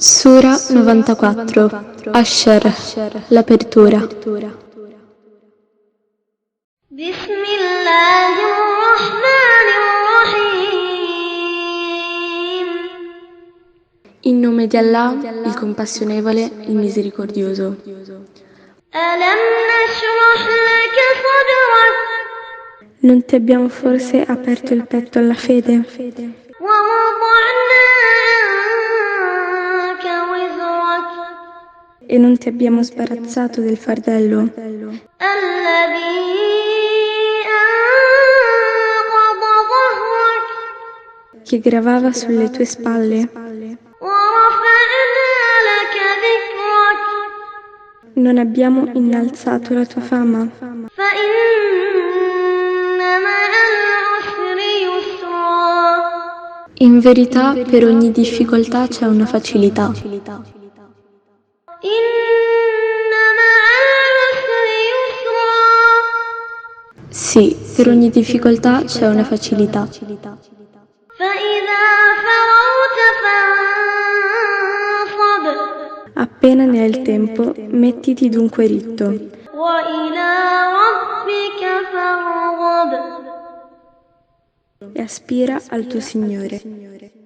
Sura 94. Asher, l'apertura. In nome di Allah, il compassionevole, il misericordioso. Non ti abbiamo forse aperto il petto alla fede? E non ti abbiamo sbarazzato del fardello? Che gravava sulle tue spalle? Non abbiamo innalzato la tua fama? In verità, per ogni difficoltà c'è una facilità. Sì, per ogni difficoltà c'è una facilità. Appena ne hai il tempo, mettiti dunque ritto. E aspira al tuo Signore.